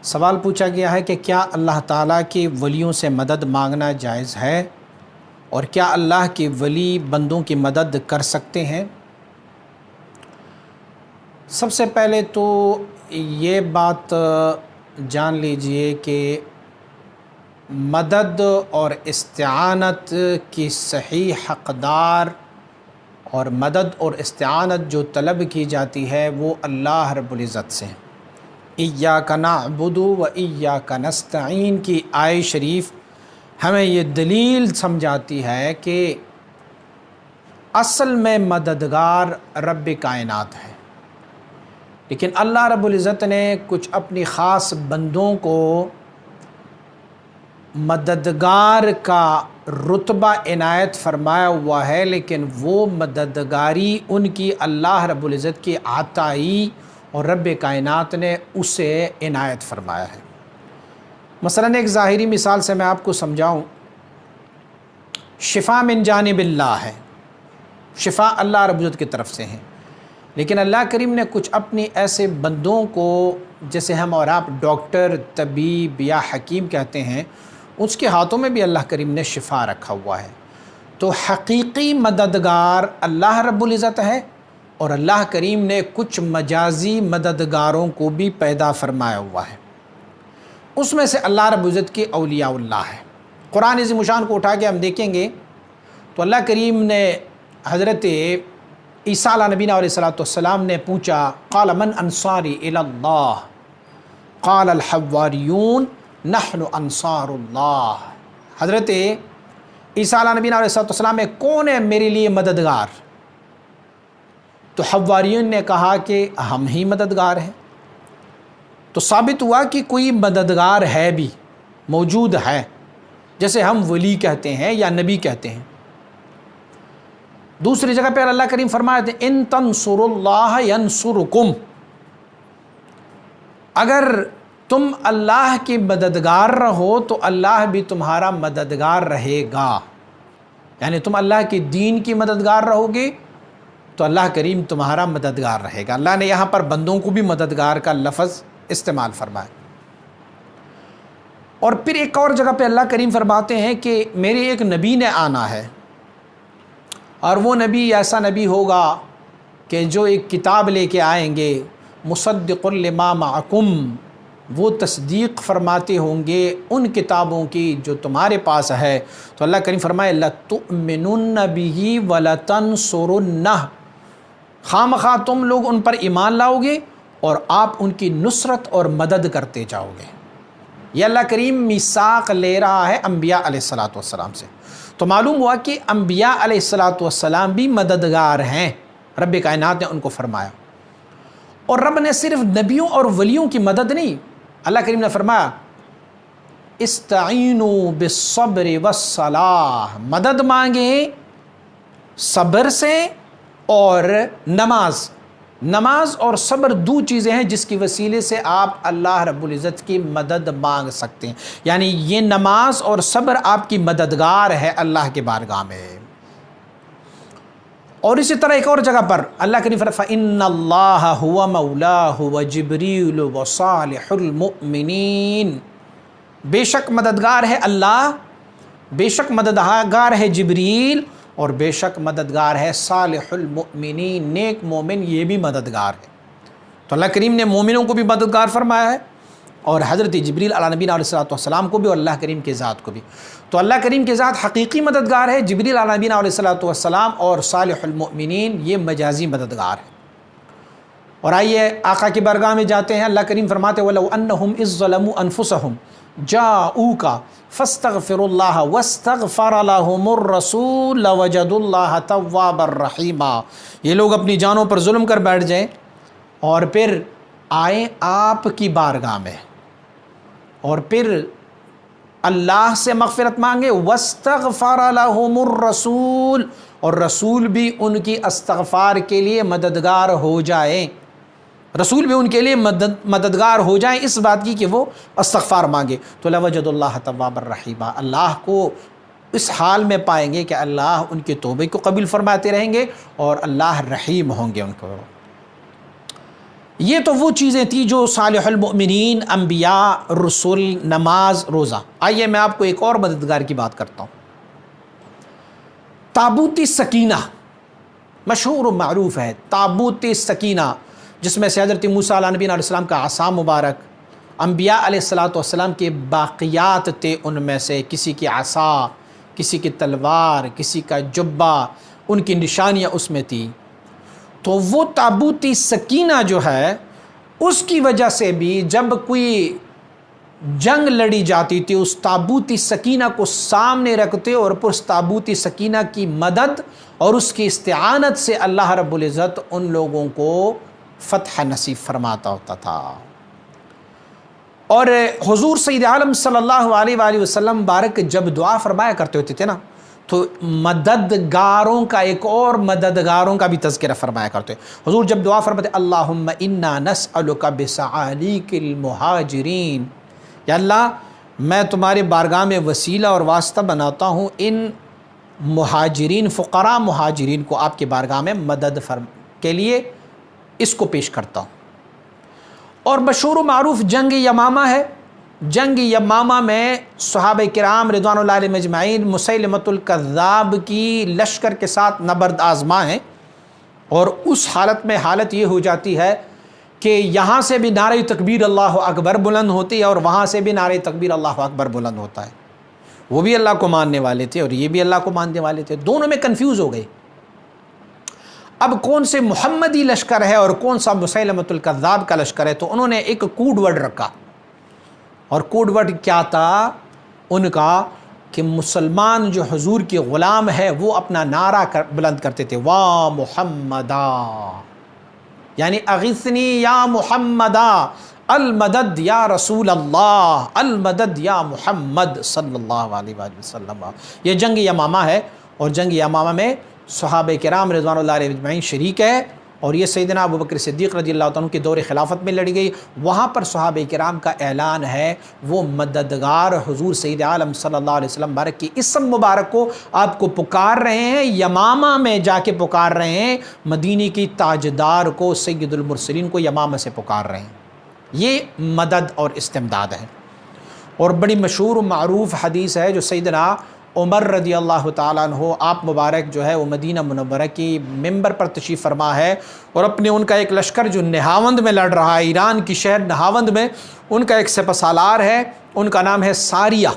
سوال پوچھا گیا ہے کہ کیا اللہ تعالیٰ کے ولیوں سے مدد مانگنا جائز ہے، اور کیا اللہ کے ولی بندوں کی مدد کر سکتے ہیں؟ سب سے پہلے تو یہ بات جان لیجئے کہ مدد اور استعانت کی صحیح حقدار اور مدد اور استعانت جو طلب کی جاتی ہے وہ اللہ رب العزت سے ہیں۔ ایاک نعبد و ایاک نستعین کی آیہ شریف ہمیں یہ دلیل سمجھاتی ہے کہ اصل میں مددگار رب کائنات ہے، لیکن اللہ رب العزت نے کچھ اپنی خاص بندوں کو مددگار کا رتبہ عنایت فرمایا ہوا ہے، لیکن وہ مددگاری ان کی اللہ رب العزت کی عطائی اور رب کائنات نے اسے عنایت فرمایا ہے۔ مثلاً ایک ظاہری مثال سے میں آپ کو سمجھاؤں، شفا من جانب اللہ ہے، شفا اللہ رب العزت کی طرف سے ہیں، لیکن اللہ کریم نے کچھ اپنی ایسے بندوں کو، جیسے ہم اور آپ ڈاکٹر، طبیب یا حکیم کہتے ہیں، اس کے ہاتھوں میں بھی اللہ کریم نے شفا رکھا ہوا ہے۔ تو حقیقی مددگار اللہ رب العزت ہے، اور اللہ کریم نے کچھ مجازی مددگاروں کو بھی پیدا فرمایا ہوا ہے، اس میں سے اللہ رب العزت کے اولیاء اللہ ہے۔ قرآن عظیم الشان کو اٹھا کے ہم دیکھیں گے تو اللہ کریم نے حضرت عیسیٰ علیہ نبینا علیہ السلام نے پوچھا، قال من انصاری الی اللہ قال الحواریون نحن انصار اللہ۔ حضرت عیسیٰ علیہ نبینا علیہ السلام میں کون ہے میرے لیے مددگار؟ تو حواریون نے کہا کہ ہم ہی مددگار ہیں۔ تو ثابت ہوا کہ کوئی مددگار ہے بھی، موجود ہے، جیسے ہم ولی کہتے ہیں یا نبی کہتے ہیں۔ دوسری جگہ پہ اللہ کریم فرماتے ہیں ان تنصروا اللہ ینصرکم، اگر تم اللہ کی مددگار رہو تو اللہ بھی تمہارا مددگار رہے گا، یعنی تم اللہ کی دین کی مددگار رہو گے تو اللہ کریم تمہارا مددگار رہے گا۔ اللہ نے یہاں پر بندوں کو بھی مددگار کا لفظ استعمال فرمایا۔ اور پھر ایک اور جگہ پہ اللہ کریم فرماتے ہیں کہ میرے ایک نبی نے آنا ہے، اور وہ نبی ایسا نبی ہوگا کہ جو ایک کتاب لے کے آئیں گے، مصدق لما معکم، وہ تصدیق فرماتے ہوں گے ان کتابوں کی جو تمہارے پاس ہے۔ تو اللہ کریم فرمائے لَتُؤْمِنُنَّ بِهِ وَلَتَنْصُرُنَّهُ، خامخواہ تم لوگ ان پر ایمان لاؤ گے اور آپ ان کی نصرت اور مدد کرتے جاؤ گے۔ یہ اللہ کریم میثاق لے رہا ہے انبیاء علیہ السلام سے۔ تو معلوم ہوا کہ انبیاء علیہ السلام بھی مددگار ہیں، رب کائنات نے ان کو فرمایا۔ اور رب نے صرف نبیوں اور ولیوں کی مدد نہیں، اللہ کریم نے فرمایا استعینوا بالصبر والصلاۃ، مدد مانگیں صبر سے اور نماز اور صبر دو چیزیں ہیں جس کی وسیلے سے آپ اللہ رب العزت کی مدد مانگ سکتے ہیں، یعنی یہ نماز اور صبر آپ کی مددگار ہے اللہ کے بارگاہ میں۔ اور اسی طرح ایک اور جگہ پر اللہ کریم فرماتا ہے فَإِنَّ اللَّهَ هُوَ مَوْلَاهُ وَجِبْرِيلُ وَصَالِحُ الْمُؤْمِنِينَ، بے شک مددگار ہے اللہ، بے شک مددگار ہے جبریل، اور بے شک مددگار ہے صالح المؤمنین، نیک مومن یہ بھی مددگار ہے۔ تو اللہ کریم نے مومنوں کو بھی مددگار فرمایا ہے، اور حضرت جبریل علیہ نبینا علیہ السلام کو بھی، اور اللہ کریم کے ذات کو بھی۔ تو اللہ کریم کے ذات حقیقی مددگار ہے، جبریل علیہ نبینا علیہ السلام اور صالح المؤمنین یہ مجازی مددگار ہے۔ اور آئیے آقا کی بارگاہ میں جاتے ہیں، اللہ کریم فرماتے وَلَوْ أَنَّهُمْ إِذ ظَّلَمُوا أَنفُسَهُمْ جَاءُوكَ فَاسْتَغْفِرُوا اللَّهَ وَاسْتَغْفَرَ لَهُمُ الرَّسُولُ لَوَجَدُوا اللَّهَ تَوَّابًا رَحِيمًا، یہ لوگ اپنی جانوں پر ظلم کر بیٹھ جائیں اور پھر آئیں آپ کی بارگاہ میں اور پھر اللہ سے مغفرت مانگے، وَاسْتَغْفَرَ لَهُمُ الرَّسُولُ، اور رسول بھی ان کی استغفار کے لیے مددگار ہو جائیں، رسول بھی ان کے لیے مددگار ہو جائیں اس بات کی کہ وہ استغفار مانگے، تو لَوَجَدُوا اللَّهَ تَوَّابًا رَحِيمًا، اللہ کو اس حال میں پائیں گے کہ اللہ ان کے توبے کو قبول فرماتے رہیں گے اور اللہ رحیم ہوں گے ان کو۔ یہ تو وہ چیزیں تھیں جو صالح المؤمنین، انبیاء، رسول، نماز، روزہ۔ آئیے میں آپ کو ایک اور مددگار کی بات کرتا ہوں۔ تابوت سکینہ مشہور و معروف ہے، تابوت سکینہ، جس میں سے حضرت موسیٰ علیہ نبی علیہ السلام کا عصا مبارک، انبیاء علیہ السلام کے باقیات تھے، ان میں سے کسی کی عصا، کسی کی تلوار، کسی کا جبہ، ان کی نشانیاں اس میں تھی۔ تو وہ تابوت سکینہ جو ہے، اس کی وجہ سے بھی جب کوئی جنگ لڑی جاتی تھی، اس تابوت سکینہ کو سامنے رکھتے اور اس تابوت سکینہ کی مدد اور اس کی استعانت سے اللہ رب العزت ان لوگوں کو فتح نصیب فرماتا ہوتا تھا۔ اور حضور سید عالم صلی اللہ علیہ وآلہ وسلم بارک جب دعا فرمایا کرتے ہوتے تھے نا، تو مددگاروں کا ایک اور مددگاروں کا بھی تذکرہ فرمایا کرتے۔ حضور جب دعا فرماتے اللہم انا نسألک بسعالیک المہاجرین، یا اللہ میں تمہارے بارگاہ میں وسیلہ اور واسطہ بناتا ہوں ان مہاجرین، فقراء مہاجرین کو آپ کے بارگاہ میں مدد کے لیے اس کو پیش کرتا ہوں۔ اور مشہور و معروف جنگ یمامہ ہے۔ جنگ یمامہ میں صحابہ کرام رضوان اللہ علیہم اجمعین مسیلمۃ الکذاب کی لشکر کے ساتھ نبرد آزما ہیں، اور اس حالت میں حالت یہ ہو جاتی ہے کہ یہاں سے بھی نعرہ تکبیر اللہ اکبر بلند ہوتی ہے اور وہاں سے بھی نعرہ تکبیر اللہ اکبر بلند ہوتا ہے۔ وہ بھی اللہ کو ماننے والے تھے اور یہ بھی اللہ کو ماننے والے تھے، دونوں میں کنفیوز ہو گئے۔ اب کون سے محمدی لشکر ہے اور کون سا مسیلمۃ الکذاب کا لشکر ہے؟ تو انہوں نے ایک کوڈ ورڈ رکھا، اور کوڈ ورڈ کیا تھا ان کا کہ مسلمان جو حضور کے غلام ہے وہ اپنا نعرہ بلند کرتے تھے، وا محمدا، یعنی اغثنی یا محمدا، المدد یا رسول اللہ، المدد یا محمد صلی اللہ علیہ وآلہ وسلم۔ یہ جنگ یمامہ ہے، اور جنگ یمامہ میں صحابہ کرام رضوان اللہ علیہ اجمعین شریک ہے، اور یہ سیدنا ابوبکر صدیق رضی اللہ عنہ کے دور خلافت میں لڑی گئی۔ وہاں پر صحابہ کرام کا اعلان ہے، وہ مددگار حضور سید عالم صلی اللہ علیہ وسلم مبارک کی اسم مبارک کو آپ کو پکار رہے ہیں، یمامہ میں جا کے پکار رہے ہیں، مدینے کی تاجدار کو، سید المرسلین کو یمامہ سے پکار رہے ہیں۔ یہ مدد اور استمداد ہے۔ اور بڑی مشہور و معروف حدیث ہے جو سیدنا عمر رضی اللہ تعالیٰ عنہ آپ مبارک جو ہے وہ مدینہ منورہ کی ممبر پر تشریف فرما ہے، اور اپنے ان کا ایک لشکر جو نہاوند میں لڑ رہا ہے، ایران کی شہر نہاوند میں ان کا ایک سپہ سالار ہے، ان کا نام ہے ساریہ،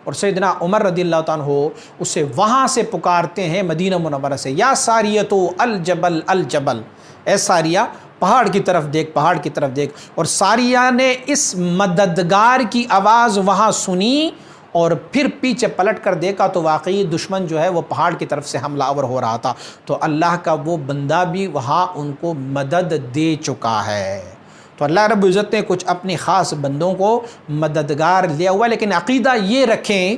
اور سیدنا عمر رضی اللہ تعالیٰ عنہ اسے وہاں سے پکارتے ہیں مدینہ منورہ سے، یا ساریۃ الجبل الجبل، اے ساریہ پہاڑ کی طرف دیکھ، پہاڑ کی طرف دیکھ۔ اور ساریہ نے اس مددگار کی آواز وہاں سنی اور پھر پیچھے پلٹ کر دیکھا تو واقعی دشمن جو ہے وہ پہاڑ کی طرف سے حملہ آور ہو رہا تھا، تو اللہ کا وہ بندہ بھی وہاں ان کو مدد دے چکا ہے۔ تو اللہ رب العزت نے کچھ اپنے خاص بندوں کو مددگار لیا ہوا، لیکن عقیدہ یہ رکھیں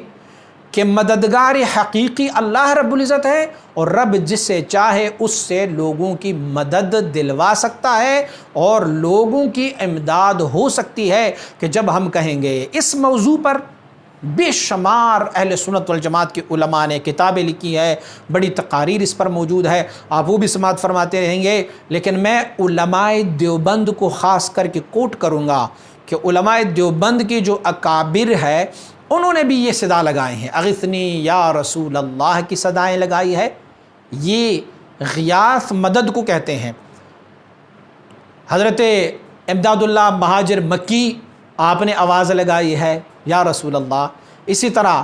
کہ مددگار حقیقی اللہ رب العزت ہے، اور رب جس سے چاہے اس سے لوگوں کی مدد دلوا سکتا ہے اور لوگوں کی امداد ہو سکتی ہے۔ کہ جب ہم کہیں گے اس موضوع پر بے شمار اہل سنت والجماعت کے علماء نے کتابیں لکھی ہے، بڑی تقاریر اس پر موجود ہے، آپ وہ بھی سماعت فرماتے رہیں گے، لیکن میں علماء دیوبند کو خاص کر کے کوٹ کروں گا کہ علماء دیوبند کے جو اکابر ہے انہوں نے بھی یہ صدا لگائے ہیں، اغثنی یا رسول اللہ کی صدائیں لگائی ہے۔ یہ غیاث مدد کو کہتے ہیں۔ حضرت امداد اللہ مہاجر مکی آپ نے آواز لگائی ہے یا رسول اللہ۔ اسی طرح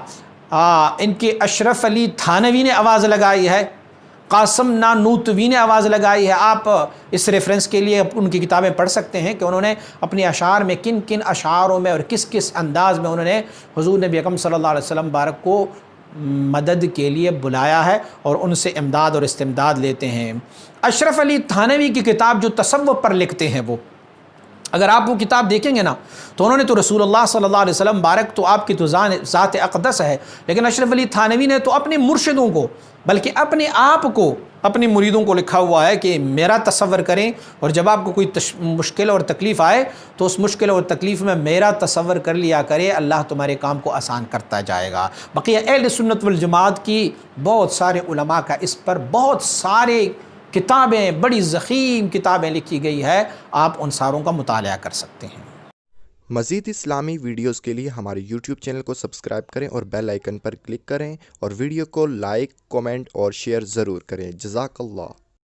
ان کے اشرف علی تھانوی نے آواز لگائی ہے، قاسم نانوتوی نے آواز لگائی ہے۔ آپ اس ریفرنس کے لیے ان کی کتابیں پڑھ سکتے ہیں کہ انہوں نے اپنے اشعار میں کن کن اشعاروں میں اور کس کس انداز میں انہوں نے حضور نبی اکرم صلی اللہ علیہ وسلم بارک کو مدد کے لیے بلایا ہے اور ان سے امداد اور استمداد لیتے ہیں۔ اشرف علی تھانوی کی کتاب جو تصوف پر لکھتے ہیں، وہ اگر آپ وہ کتاب دیکھیں گے نا تو انہوں نے تو رسول اللہ صلی اللہ علیہ وسلم بارک تو آپ کی تو ذات اقدس ہے، لیکن اشرف علی تھانوی نے تو اپنے مرشدوں کو بلکہ اپنے آپ کو اپنے مریدوں کو لکھا ہوا ہے کہ میرا تصور کریں، اور جب آپ کو کوئی مشکل اور تکلیف آئے تو اس مشکل اور تکلیف میں میرا تصور کر لیا کرے، اللہ تمہارے کام کو آسان کرتا جائے گا۔ بقیہ اہل سنت والجماعت کی بہت سارے علماء کا اس پر بہت سارے کتابیں، بڑی ضخیم کتابیں لکھی گئی ہے، آپ ان ساروں کا مطالعہ کر سکتے ہیں۔ مزید اسلامی ویڈیوز کے لیے ہمارے یوٹیوب چینل کو سبسکرائب کریں اور بیل آئیکن پر کلک کریں، اور ویڈیو کو لائک، کومنٹ اور شیئر ضرور کریں۔ جزاک اللہ۔